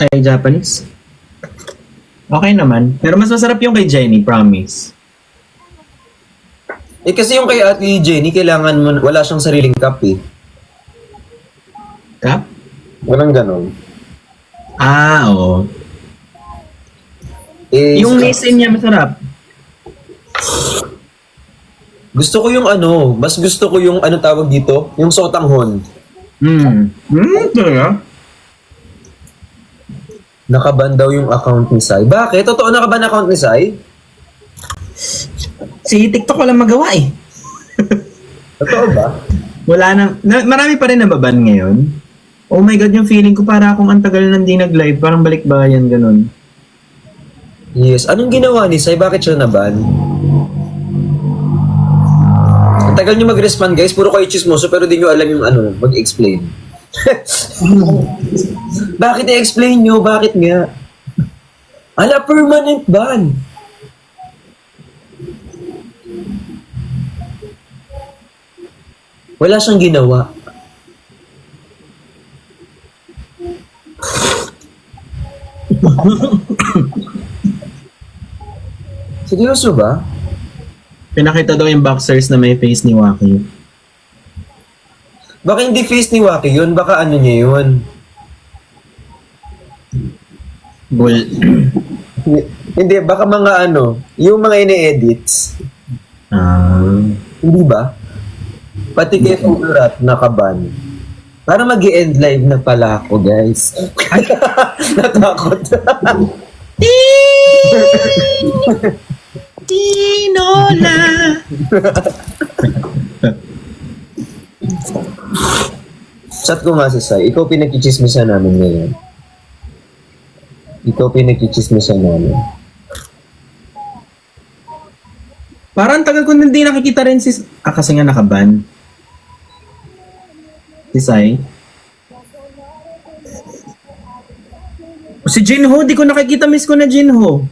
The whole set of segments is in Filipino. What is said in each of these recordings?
Ay, Japanese. Okay naman. Pero mas masarap yung kay Jenny, promise. Eh kasi yung kay Ate Jenny, kailangan mo, wala siyang sariling cup eh. Kap? Walang ganon. Oo. Eh, Yung resin niya masarap. gusto ko yung ano, mas gusto ko yung ano tawag dito, yung sotanghon. Talaga? Nakaban daw yung account ni Sai. Bakit? Totoo nakaban account ni Sai? Si TikTok walang magawa eh. Totoo ba? Wala marami pa rin nababan ngayon. Oh my God, yung feeling ko para akong ang tagal nang di nag-live, parang balikbayan, ganun. Yes. Anong ginawa ni Sai? Bakit siya naban? Ang tagal niyo mag-respond guys, puro kayo chismoso pero di niyo alam yung ano, mag-explain. Bakit i-explain niyo? Bakit nga? Ala, permanent ban. Wala siyang ginawa. Seryoso ba? Pinakita daw yung boxers na may face ni Waki. Baka hindi face ni Waki yun, baka ano niya yun. Bull. Hindi, baka mga ano, yung mga ine-edits. Hindi ba? Pati kay Furat nakaban. Para mag-end live na pala ako, guys. Natakot. Tinola! Chat ko nga si Sai, ikaw pinagkichismisan namin ngayon. Ikaw pinagkichismisan namin. Parang tagal ko hindi nakikita rin si... kasi nga nakaban. Si Sai. Si Jinho, di ko nakikita, miss ko na Jinho.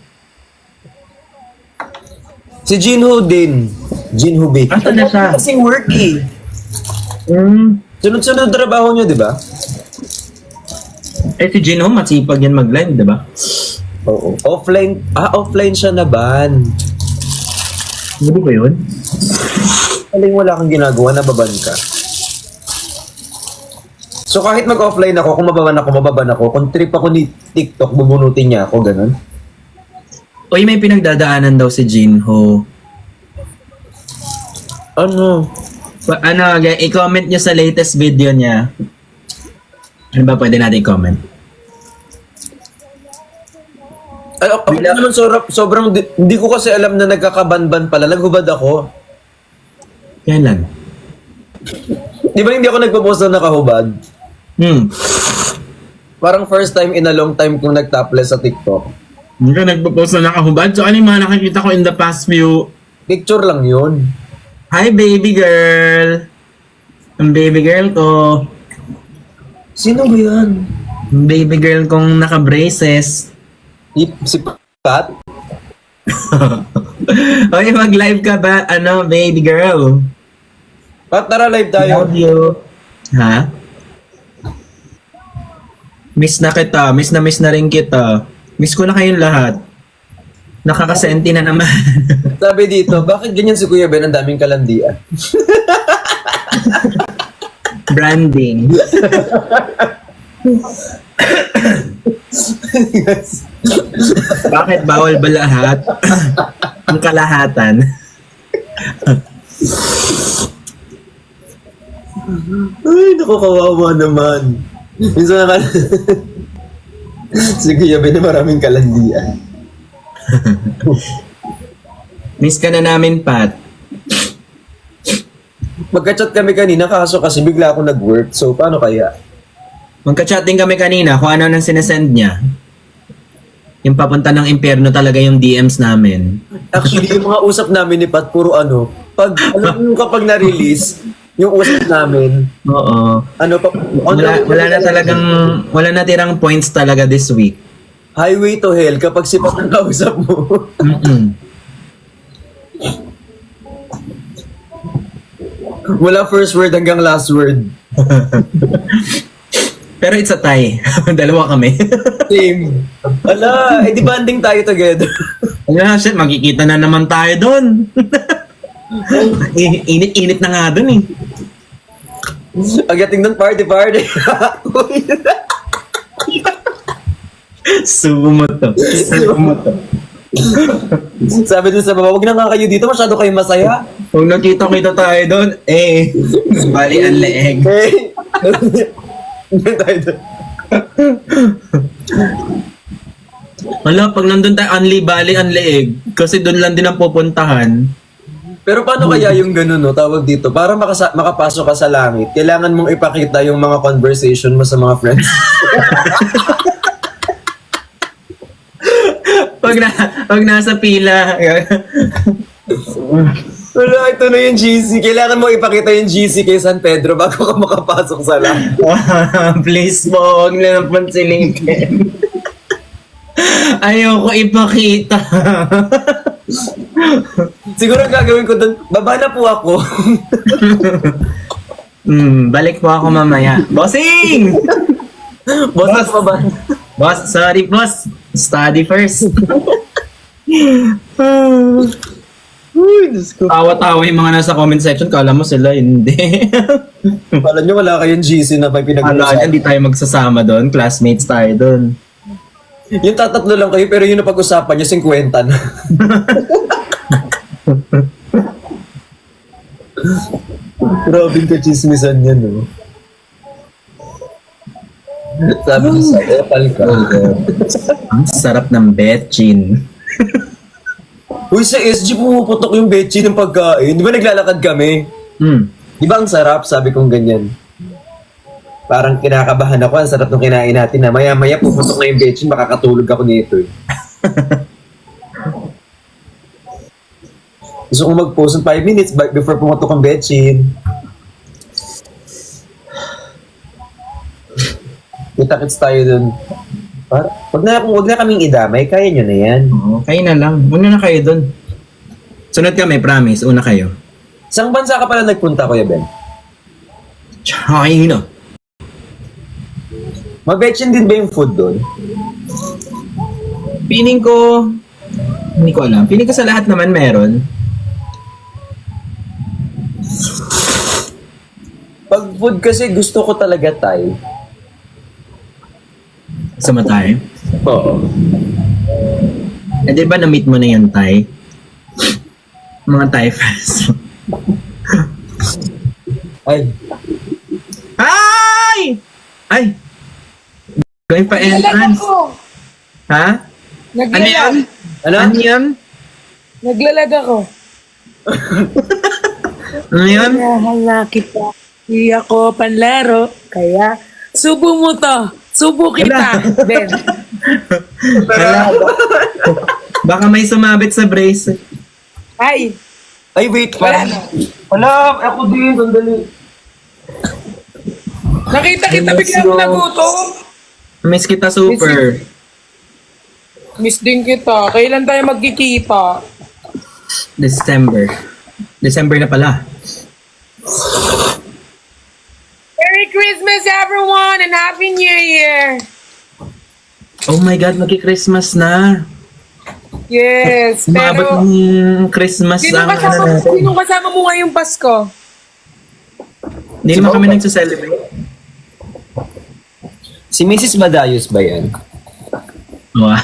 Si Jinho din. Jinho Bae. Asa na siya? Kasing work eh. Sunod-sunod trabaho niyo, di ba? Eh si Jinho, masipag yan mag-live, di ba? Oo. Offline. Offline siya na ban. Ano ba yun? Aling wala kang ginagawa, nababan ka. So kahit mag-offline ako, kung mababan ako, kung trip ako ni TikTok, bubunutin niya ako, ganun. Uy, may pinagdadaanan daw si Jinho. Ano? I-comment nyo sa latest video niya. Ano ba pwede natin i-comment? Ay, ako naman sobrang, hindi ko kasi alam na nagkakabanban pala. Naghubad ako. Kailan? Di ba hindi ako nagpo-post na nakahubad? Parang first time in a long time kong nag-topless sa TikTok. Hindi ka nagpo-post na nakahubad? So ano yung mga nakikita ko in the past few? Picture lang yun. Hi baby girl! Ang baby girl ko. Sino ba yan? Ang baby girl kong naka-braces. Si Pat? Oy, mag-live ka ba? Ano, baby girl? Pat, tara live tayo. Love you. Ha? Miss na kita. Miss na rin kita. Miss ko na kayong lahat. Nakakasenti na naman. Sabi dito, bakit ganyan si Kuya Ben? Ang daming kalandian. Branding. Bakit bawal ba lahat? Ang kalahatan. Ay, naku, kawawa naman. Minsan na si Kuya Ben na maraming kalandian. Miss ka na namin, Pat. Magka-chat kami kanina, kaso kasi bigla ako nag-work. So, paano kaya? Magka-chatting kami kanina kung ano nang sinesend niya. Yung papunta ng impyerno talaga yung DMs namin. Actually, yung mga usap namin ni Pat, puro ano, alam mo kapag na-release, yung usap namin, Oo. ano pa, Wala na tirang points talaga this week. highway to hell kapag si Pat ang kausap mo. Wala first word hanggang last word. Pero it's a tie. Dalawa kami. Same. Ala, di banding tayo together. Wala, shit, magkikita na naman tayo doon. Init-init na nga doon eh. Pagdating doon, party. Subo mo to. Sabi dun sa baba, huwag na nga kayo dito, masyado kayo masaya. Kung nakita-kita tayo doon, bali ang leeg. Okay. Tayo doon. Wala, pag nandun tayo, bali ang leeg. Kasi doon lang din ang pupuntahan. Pero paano kaya yung gano'n, no? Tawag dito, para makapasok ka sa langit, kailangan mong ipakita yung mga conversation mo sa mga friends. Pag nasa pila. Wala, ito na yung GC. Kailangan mo ipakita yung GC kay San Pedro bago ka makapasok sa langit. Please po, huwag na lang pansilikin. Ayoko ipakita. Siguro ang gagawin ko doon, baba na po ako. Balik po ako mamaya. Bossing! Boss, baba. Boss, sorry boss. Study first. Uy, Diyos ko. Tawa-tawa yung mga nasa comment section. Kala mo sila, hindi. Pala nyo, wala kayong GC na may Kala pinag-uusapan. hindi tayo magsasama doon. Classmates tayo doon. Yung tatatlo lang kayo, pero yung napag-usapan nyo, 50 na. Grabe ka chismisan yan, no? Sabi ko sa epal ka. Ang sarap ng betchin. Uy, sa SG pumuputok yung bechi ng pagkain. Di ba naglalakad kami? Di ba ang sarap? Sabi kong ganyan. Parang kinakabahan ako. Ang sarap nung kinain natin na maya-maya puputok na yung bechi. Makakatulog ako nito eh. Gusto kong mag-post ng 5 minutes before pumutok ang bechi. Kita-kits tayo dun. Wag na kaming idamay. Kaya nyo na yan. Oo, kayo na lang. Una na kayo doon. Sunod kami, promise. Una kayo. Saan bansa ka pala nagpunta, Kuya Ben? China. Mabetchin din ba yung food doon? Piling ko... Hindi ko alam. Piling ko sa lahat naman meron. Pag food kasi gusto ko talaga Thai. Sama tayo. Oo. Eh, di ba na-meet mo na yung Thai? Mga Thai fans. Ay, Ay! Ay! Going pa entrance. Ako. Ha? Ano yan? Naglalag. ano? Ano yan? Naglalag ako. Ano yan? Nahala kita. Hindi ako panlaro. Kaya, subo mo to. Subo kita. Ben. Wala. Baka may sumabit sa brace. Ay. Ay, wait. Wala na. Wala, ako din. Sandali. Nakita kita bigla ako nagutom. Miss kita super. Miss din kita. Kailan tayo magkikita? December. December na pala. Merry Christmas everyone and Happy New Year. Oh my God, magki-Christmas na. Yes. Umabot Pero, ng Christmas ang sinong kasama mo ngayong Pasko? Hindi naman kami nagsa-celebrate. Si Mrs. Badayos ba yan? Wow.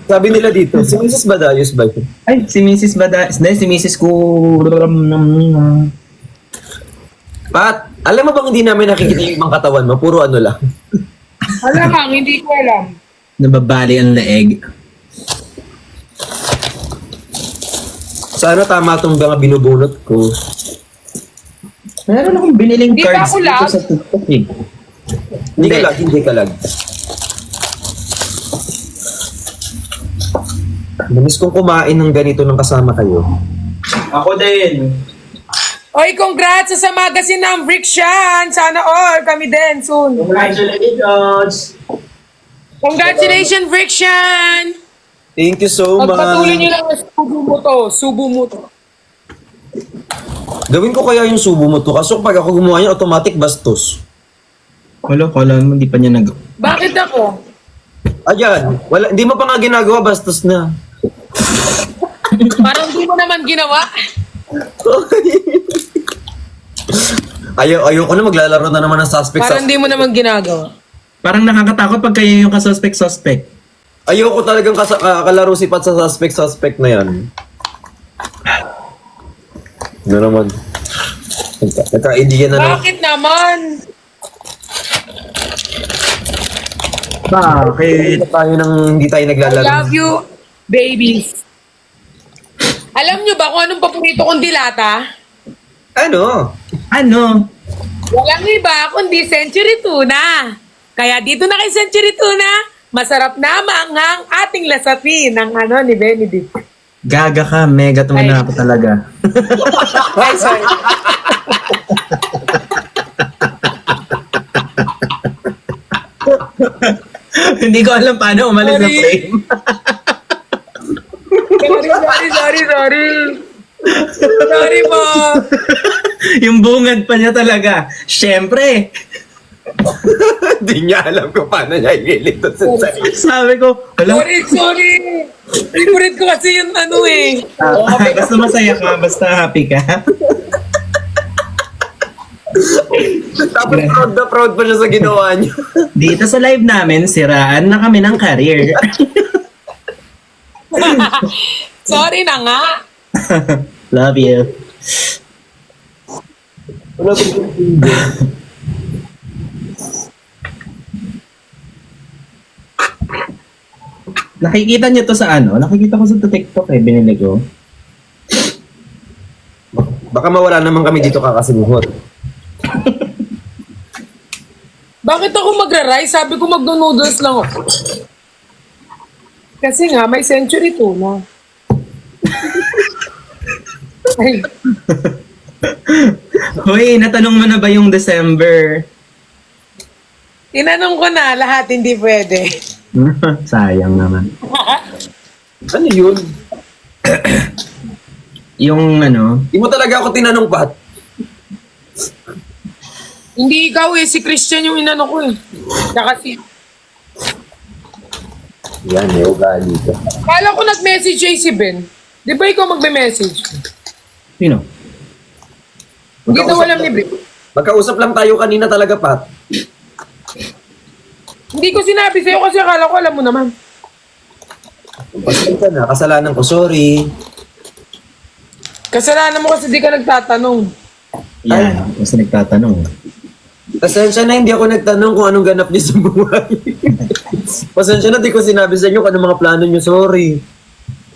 Sabi nila dito, si Mrs. Badayos ba yan? Ay, si Mrs. Bada... Hindi, si Mrs. ko... Pat, alam mo bang hindi namin nakikita yung ibang katawan mo? Puro ano lang. Alam, hindi ko alam. Nababali ang leeg. Sana tama itong mga binubunot ko. Meron akong biniling Di cards ba ako dito lag? sa TikTok eh. Hindi ka lag. Namiss kong kumain ng ganito ng kasama kayo. Ako din. Oy, congrats sa magazine ng Friction. Sana all kami din soon. Congratulations! Congratulations, Friction! Thank you so Pagpatuloy much. niyo lang, subo mo to. Subo mo to. Gawin ko kaya yung subo mo to. Kaso pag ako gumawa niya, automatic bastos. Wala, kala mo, hindi pa niya nag... Bakit ako? Ayan, wala, hindi mo pa nga ginagawa, bastos na. Parang di mo naman ginawa. Ayoko na maglalaro na naman ng suspect. Parang di mo naman ginagawa. Parang nakakatakot pag kayo yung kasuspect-suspect. Ayoko talagang kalaro si Pat sa suspect na yan. Ano naman? Nagka-idea na naman. Bakit naman? Bakit? Tayo nang hindi tayo I naglalaro. love you, babies. Alam nyo ba kung anong paborito kong dilata? Ano? Ano? Walang iba kundi Century Tuna. Kaya dito na kay Century Tuna, masarap na maanghang ating lasapi ng ni Benedict. Gaga ka, mega tuna ako talaga. Ay, sorry. Hindi ko alam paano umalis na Sorry. frame. Sorry. Sorry po. Yung bungad pa niya talaga. Siyempre. Hindi niya alam kung paano niya iligtas sa sarili. Sabi ko, wala. Sorry. Favorite ko kasi yung Basta masaya ka, basta happy ka. Tapos proud na proud pa siya sa ginawa niya. Dito sa live namin, siraan na kami ng career. Sorry na nga. Love you. Wala ba yung Nakikita niyo to sa ano? Nakikita ko sa TikTok binili ko. Baka mawala naman kami dito kakasimuhot. Bakit ako magra-rice? Sabi ko mag-noodles lang ako. Kasi nga, may Century Tuna. Ay, Hoy, natanong mo na ba yung December? tinanong ko na, lahat hindi pwede. Sayang naman. Ano yun? Yung ano, Di mo talaga ako tinanong, Pat. Hindi ikaw si Christian yung inano ko eh. Tsaka si... Yan, may ugali ka. Kala ko nag-message si Ben. Di ba ikaw magme-message? sino? Hindi daw alam ni Ben. Magkausap lang tayo kanina talaga, Pat. Hindi ko sinabi sa'yo kasi akala ko alam mo naman. Pasensya na, kasalanan ko, sorry. Kasalanan mo kasi di ka nagtatanong. Yan, kasi nagtatanong. Pasensya na, hindi ako nagtanong kung anong ganap niyo sa buhay. Pasensya na, di ko sinabi sa inyo kung anong mga plano niyo, sorry.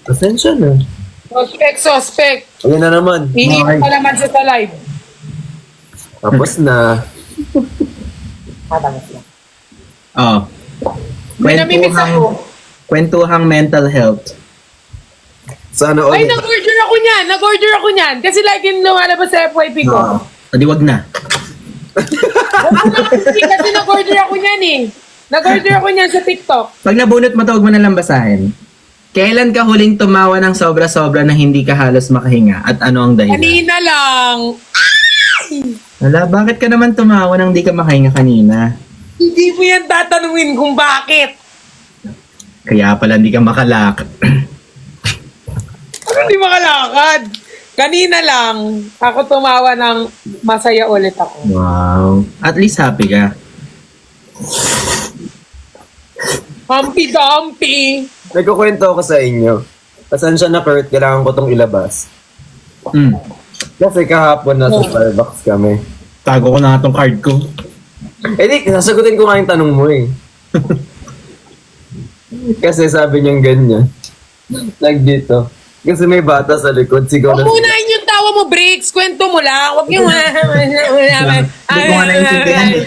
Pasensya na. Suspect. Ayan na naman. Iniip pa naman siya sa live. Tapos na. Oh. May namimiss ako. Kwentuhang mental health. Sana Ay, ulit. nag-order ako niyan. Kasi lagi lumalabas sa FYP ko. Oh. Adi wag na. Kasi nag-order ako niyan eh. Nag-order ako niyan sa TikTok. Pag nabunot mo to, huwag mo na lang basahin. Kailan ka huling tumawa ng sobra-sobra na hindi ka halos makahinga? At ano ang dahilan? Kanina lang. Wala, bakit ka naman tumawa nang hindi ka makahinga kanina? Hindi mo yan tatanungin kung bakit. Kaya pala hindi ka makalak. Ano hindi makalakad? Kanina lang, ako tumawa ng masaya ulit ako. Wow. At least happy ka. Humpy-dumpy. Nagkukwento ako sa inyo. Pasensya na, Kurt, kailangan ko tong ilabas. Mm. Kasi kahapon nasa Starbucks kami. Tago ko na nga tong card ko. Eh di, sasagutin ko nga yung tanong mo eh. Kasi sabi niyang ganyan. Dito. Kasi may bata sa likod, sigaw Huwag na muna yung tawa mo, Briggs. Kwento mo lang. Huwag yung... Hindi ko nga naiintindihan eh.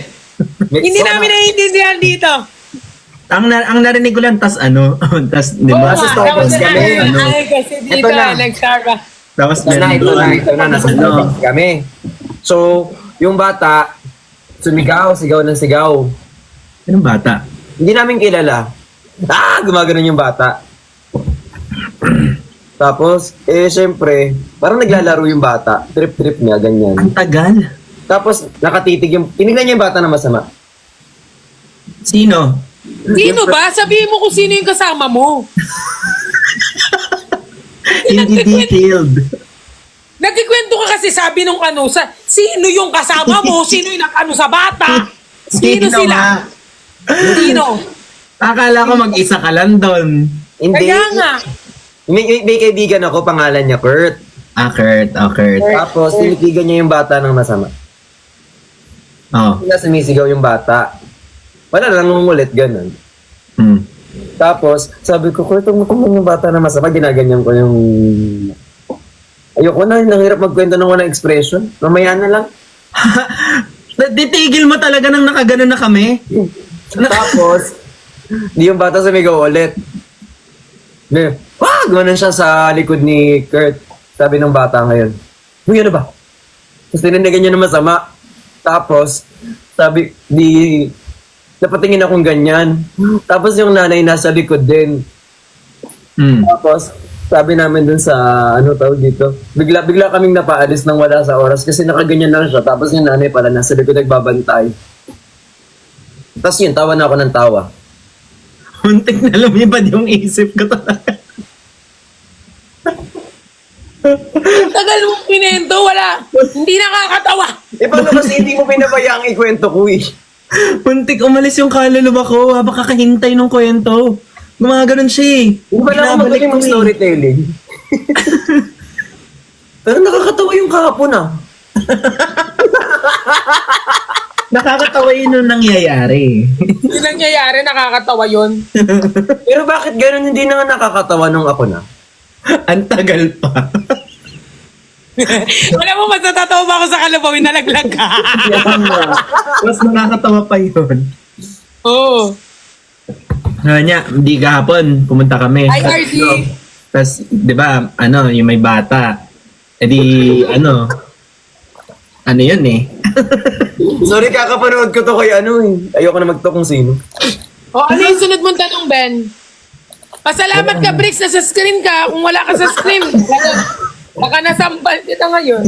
Hindi namin naiintindihan dito. Ang narinig ko lang, tas ano, tas, di ba? Nasa Starbucks kami. Ano? Ay, kasi dito, Ito na. nag-Starbucks. Tapos Ito na, ito na, nasa ano, Starbucks kami. So, yung bata, sumigaw, sigaw ng sigaw. Anong bata? Hindi namin kilala. Gumagano yung bata. Tapos, syempre, parang naglalaro yung bata. Trip-trip niya, ganyan. Ang tagal. Tapos, nakatitig yung, tinignan niya yung bata na masama. Sino? Sino ba? Sabihin mo kung sino yung kasama mo. Hindi detailed. Nagkikwento ka kasi sabi nung ano, sino yung kasama mo? Sino yung nag-ano sa bata? Sino sila? nga? Sino? Akala ko mag-isa ka lang doon. Hindi. Kaya nga. May kaibigan ako, pangalan niya Kurt. Kurt. Tapos, tinitigan niya yung bata ng masama. Oh. Kaya sumisigaw yung bata. Wala lang ulit, ganun. Hmm. Tapos, sabi ko, Kurt, huwag mo yung bata na masama. Ginaganyan ko yung... Ayoko na, nanghirap magkwento ng walang expression. Mamaya na lang. Titigil mo talaga nang nakaganon na kami? Tapos, di yung bata sumigaw ulit. Wag! Gumanon siya sa likod ni Kurt. Sabi ng bata ngayon, uy, ano ba? Tapos tinandagan niya na masama. Tapos, sabi, napatingin akong ganyan. Tapos yung nanay nasa likod din. Hmm. Tapos, sabi namin dun sa, ano tawag dito, bigla kaming napaalis nang wala sa oras kasi nakaganyan lang siya. Tapos yung nanay pala nasa likod nagbabantay. Tapos yun, tawa na ako ng tawa. Muntik na lumipad yung isip ko talaga. Tagal mong pinento, wala. Hindi nakakatawa. Paano kasi hindi mo pinabayaang ikwento ko eh? Muntik umalis yung kaluluwa ko habang kakahintay ng kwento. Gumaganon siya eh. Hindi ba na ako magaling ko eh. storytelling? Pero nakakatawa yung kahapon ah. Nakakatawa yun nung nangyayari. Yung nangyayari, nakakatawa yun. Pero bakit ganun hindi na nga nakakatawa nung ako na? Ang tagal pa. Wala mo, mas natatawa ba ako sa kalabawin na laglag ka? Mas nakakatawa pa yun. Oo. Niya, hindi kahapon, pumunta kami. Hi, RC. Tapos, di ba, yung may bata. E di, ano yun eh. Sorry, kakapanood ko to kay Ayoko na magto kung sino. O, ano yung sunod mong tanong, Ben? Pasalamat ka, Bricks, nasa screen ka. Kung wala ka sa screen, baka nasampal kita ngayon.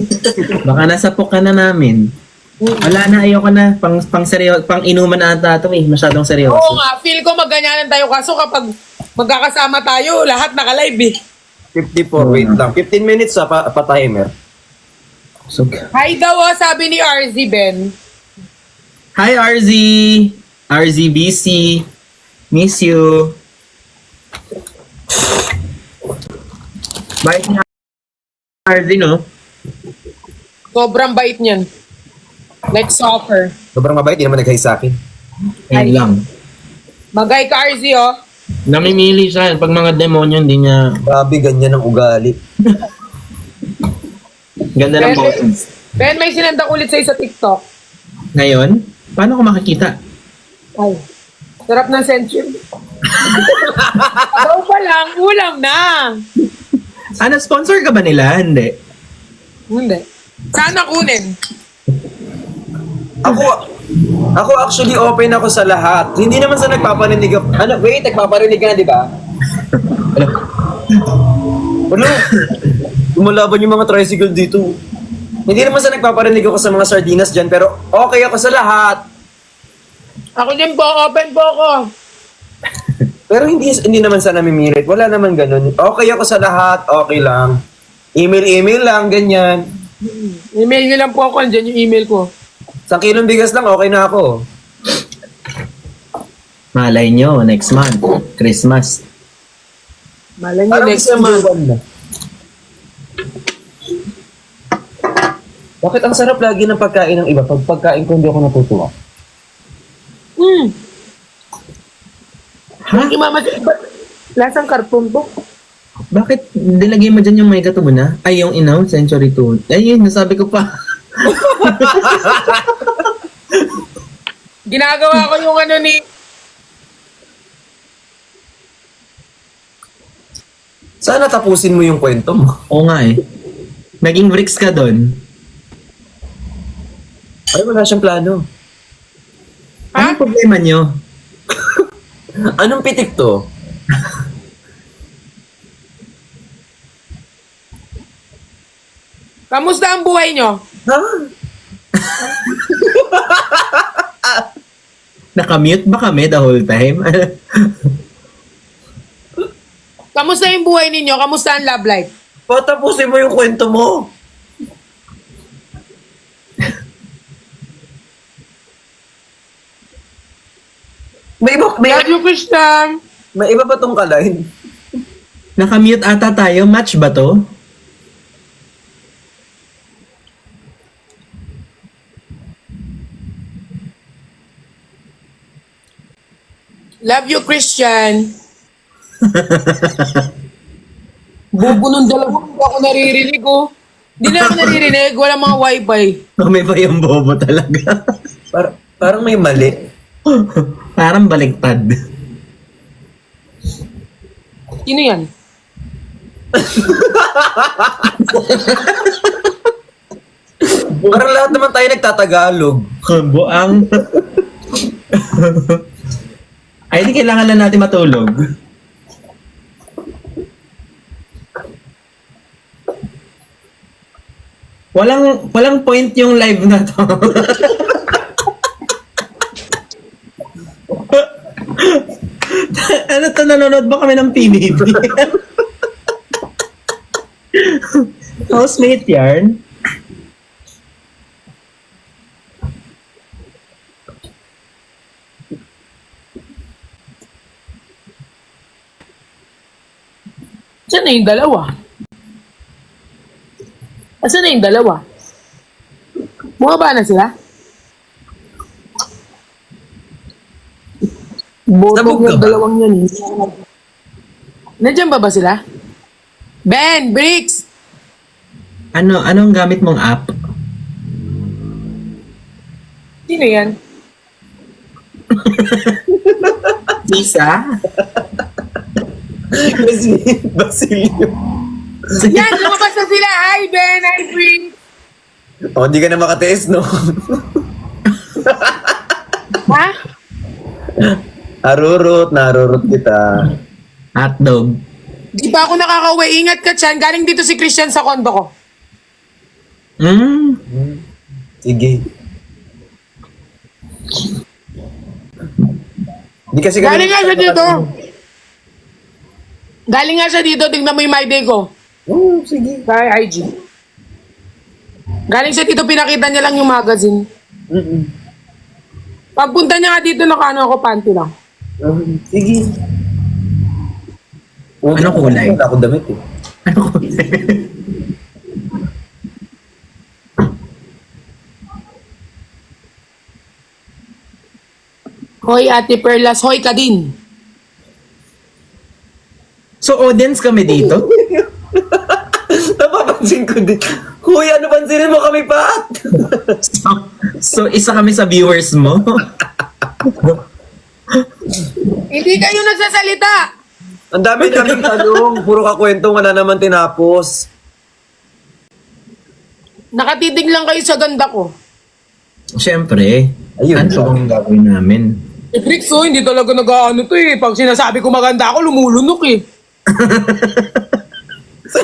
Baka nasapok ka na namin. Wala na, ayoko na. Pang inuman na ata ito eh. Masyadong seryoso. Oo nga, feel ko maganyanan tayo. Kaso kapag magkakasama tayo, lahat naka-live eh. 54, wait lang. 15 minutes pa timer. So, Hi daw, sabi ni RZ, Ben. hi RZ! RZBC. Miss you. Bait niya RZ, no? Sobrang bait niyan. Like soccer. Sobrang mabait, di naman nag-hi sa akin. Ayun lang. Magay ka, RZ, oh. Namimili siya. Pag mga demonyo, hindi niya... Grabe, ganyan ang ugali. Ganda ng boses. Ben, may sinenda ulit sa'yo sa TikTok. Ngayon, paano ko makikita? Ay, sarap ng century. Daw pa lang, ulam na. Sponsor ka ba nila? Hindi. Hindi. Sana kunin. Ako actually open ako sa lahat. Hindi naman sa nagpaparinig ako. Wait, nagpaparinig ka na, di ba? Ano? Lumalaban yung mga tricycle dito. Hindi naman sa nagpaparinig ako sa mga sardinas dyan, pero okay ako sa lahat. Ako din po, open po ako. Pero hindi naman sa namimirit. Wala naman ganun. Okay ako sa lahat, okay lang. Email lang, ganyan. Email niyo lang po ako, andyan yung email ko. 1 kilong bigas lang, okay na ako. Malay nyo, next month. Christmas. Malay niyo Parang next December month. 1 na. Bakit ang sarap lagi ng pagkain ng iba? Pag pagkain ko, hindi ako natutuwa. Ha? Yung mama, lasang karton po. Bakit nilagay mo dyan yung may katubo na? Ay, yung Century 2. Ay, yun, nasabi ko pa. Ginagawa ko yung ano ni... Sana tapusin mo yung kwento mo. Oo nga eh. Naging bricks ka doon. Ay, wala siyang plano. Ha? Anong problema nyo? Anong pitik to? Kamusta ang buhay nyo? Ha? Nakamute ba kami the whole time? Kamusta yung buhay ninyo? Kamusta ang love life? Patapusin mo yung kwento mo. Love you, Christian. May iba pa tong kalahin. Nakamute ata tayo. Match ba to? Love you, Christian. Bobo nung dalawa, hindi ako naririnig, oh. Hindi na ako naririnig, wala mga wifi. Kami pa yung bobo talaga. Parang may mali. Parang baliktad. Sino yan? Parang lahat naman tayo nagtatagalog. Buang. Ay, di kailangan lang natin matulog. Walang point yung live na to. Ano to, nanonood ba kami ng PBB? Housemate yarn? Saan na yung dalawa? Asan na yung dalawa? Bumaba na sila? Botong Sabog ka yung ba? dalawang yan. Nandiyan ba sila? Ben! Bricks! Anong gamit mong app? Sino yan? Visa? Basilio. Yan! Lumabas na sila! Hi, Ben! Hi, Bricks! O, hindi ka na makatiis, no? Ha? Narurot kita. Hotdog? Di pa ako nakakauwi. Ingat ka, Chan. Galing dito si Christian sa kondo ko. Sige. Hindi kasi Galing nga siya dito. Galing nga siya dito. Tingnan mo yung my day ko. Oo, sige. Sa IG. Galing siya dito. Pinakita niya lang yung magazine. Pagpunta niya nga dito, nakaano ako, panty lang. Sige. Ano kulay? Wala akong damit eh. Ano ko? Hoy, Ate Perlas. Hoy ka din. So, audience kami dito? Napapansin ko din. Huy, ano pansinin mo kami, Pat? So, isa kami sa viewers mo? Hindi kayo nagsasalita. Ang dami naming tanong. Puro kakwento, wala naman tinapos. Nakatitig lang kayo sa ganda ko. Siyempre. Ayun. Ano bang gagawin namin? Eh, Bricks, oh, hindi talaga nag-ano to eh. Pag sinasabi ko maganda ako, lumulunok eh. So,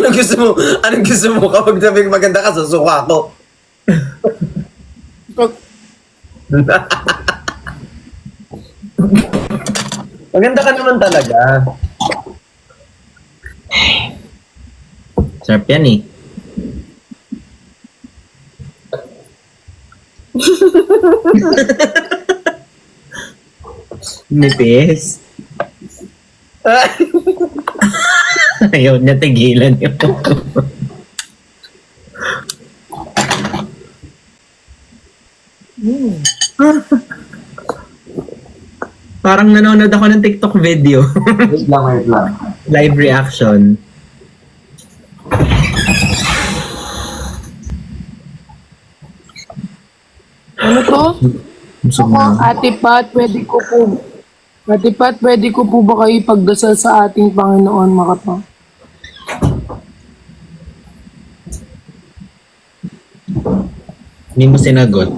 anong gusto mo kapag sabi maganda ka, susuka ko? Maganda ka naman talaga. Sarap yan eh. Nipis. Ayaw niya tigilan yun. Parang nanonood ako ng TikTok video. Wait lang. Live reaction. Ano to? Busog Ako, na. Ate Pat, pwede ko po ba kayo pagdasal sa ating Panginoon, makapa? Hindi mo sinagot.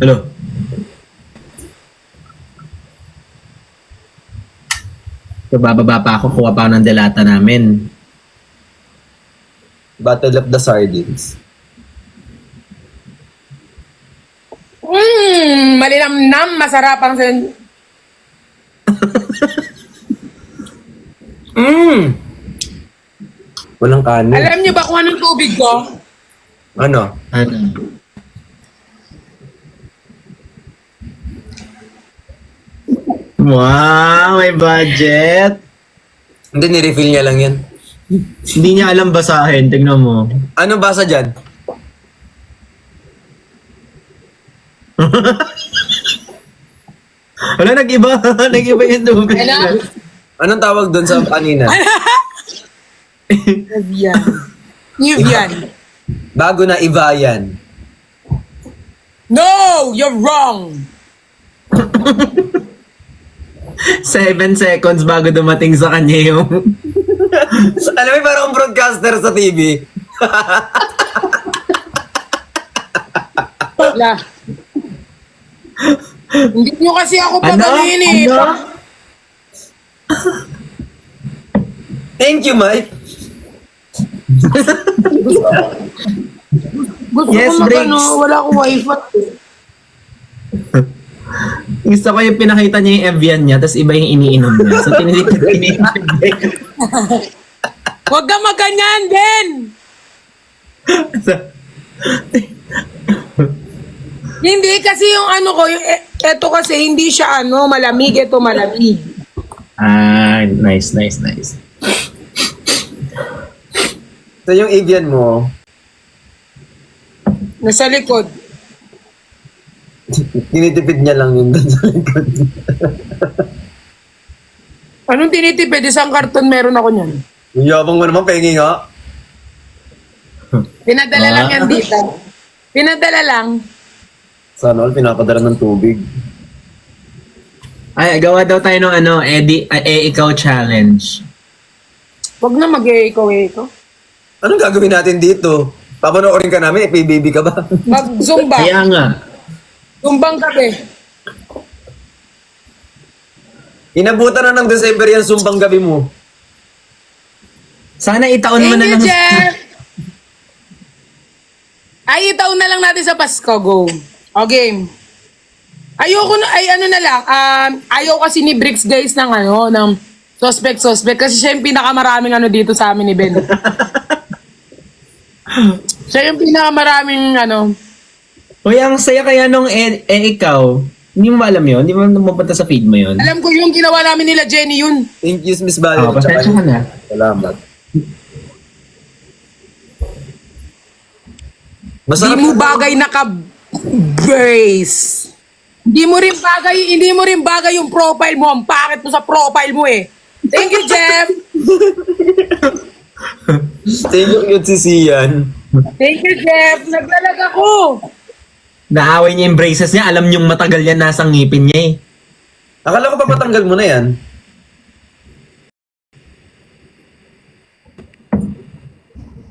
Hello? So, bababa pa ako, kuha pa ako ng delata namin. Battle of the Sardines. Malinamnam, masarap ang Walang kanin. Alam niyo ba kung anong tubig ko? Ano? Ano? Wow, may budget. Hindi, ni-refill niya lang yan. Hindi niya alam basahin. Tignan mo. Ano basa dyan? Wala, nag-iba. Nag-iba yung tubig. Ano? Anong tawag doon sa kanina? Evian. Evian. Bago na Ivayan. No! You're wrong! 7 seconds bago dumating sa kanya yung... Alam mo, parang broadcaster sa TV. Wala. Hindi nyo kasi ako Ano? pagaling eh. Ano? Thank you, Mike. Gusto Yes, ko Briggs. wala akong wifi. Gusto ko yung pinakita niya yung Evian niya, tapos iba yung iniinom niya. So, tinitipid ko yung Huwag ka maganyan, Ben! Hindi kasi yung ano ko, yung, eto kasi hindi siya ano, malamig, eto malamig. Ah, nice, nice, nice. So, yung Evian mo, Nasa likod. tinitipid niya lang yun doon sa likod. Anong tinitipid? Isang karton meron ako niyan. Yung yabang mo naman, pengi nga. Pinadala lang yan dito. Pinadala lang. Sana all, pinapadala ng tubig. Ay, gawa daw tayo ng ano, ikaw challenge. Huwag na mag-eco-eco. Anong gagawin natin dito? Papanoorin ka namin, PBB ka ba? Mag-zumba. Kaya nga. Zumbang gabi. Inabutan na ng December yan, sumbang gabi mo. Sana itaon mo Thank na you, lang. Jeff! Ay, itaon na lang natin sa Pasko. Go. O, game. Ayoko na, ay ano na lang, ayaw kasi ni Briggs guys ng ano, ng suspect. Kasi siya yung pinakamaraming ano dito sa amin ni Ben. Siya yung pinakamaraming ano. Uy, ang saya kaya nung ikaw. Hindi mo ba alam yun? Hindi mo mapunta sa feed mo yun? Alam ko yung ginawa namin nila Jenny yun. Thank you, Miss Valerie. Oh, pasensya ka na. Salamat. Hindi Masarap mo bagay naka-brace. Hindi mo rin bagay yung profile mo. Ang pangit mo sa profile mo eh. Thank you, Jeff. Thank you, cute si Sian. Thank you, Jeff. Naglalag ako. Naaway niya yung braces niya. Alam niyong matagal yan nasa ngipin niya eh. Akala ko papatanggal mo na yan.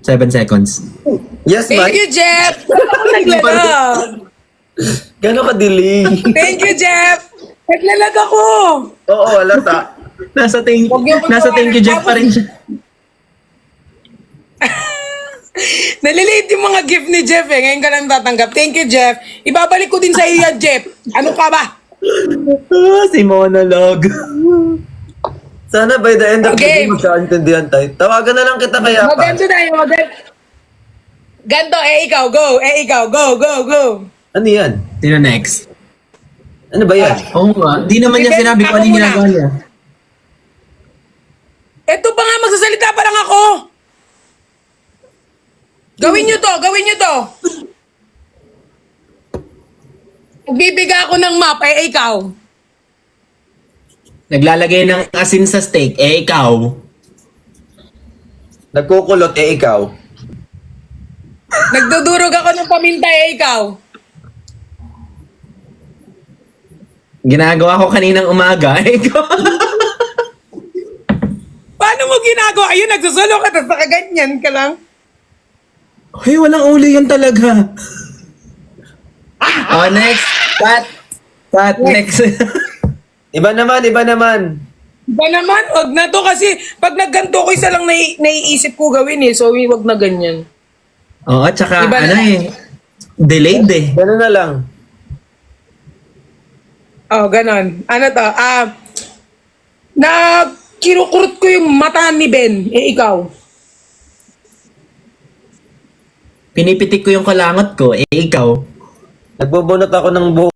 Seven seconds. Yes, Thank Mike. you, Jeff. Ako naglalag. Gano'n ka-delay? Thank you, Jeff. Naglalag ako. Oo, halata. Nasa thank Huwag niyo you Jeff pa rin siya. Nalilate yung mga gift ni Jeff eh. Ngayon ka lang tatanggap. Thank you, Jeff. Ibabalik ko din sa iyo yan, Jeff. Ano ka ba? Si monologue. Sana by the end of the Okay. day, magkaintindihan tayo. Tawagan na lang kita kaya pa. Maganda tayo, maganda. Ganto, ikaw, go. Ikaw, go, go, go. Ano yan? Sino next? Ano ba yan? Oo nga. Di naman niya Sige, sinabi kung ano ako yung muna. ginagawa niya. Ito pa nga, magsasalita pa lang ako. Gawin nyo to, gawin nyo to. Bibigay ako ng map, ikaw. Naglalagay ng asin sa steak. Ikaw. Nagkukulot, ikaw. Nagdudurog ako ng paminta, ikaw. Ginagawa ko kaninang umaga. Ikaw. Paano mo ginagawa? Ayun, nagsusulo ka, tapos nakaganyan ka lang. Ay, walang uli yan talaga. Oh, next. Cut, next. Iba naman, iba naman. Ba naman, wag na to kasi pag nagganto ko isa lang naiisip ko gawin eh. So, wag na ganyan. Oo, tsaka Iba ano na. eh. Delayed eh. Gano'n na lang. Oh, ganon. Ano to? Na kinukurot ko yung mata ni Ben. Eh, ikaw. Pinipitik ko yung kalangot ko, ikaw. Nagbobonot ako ng buhok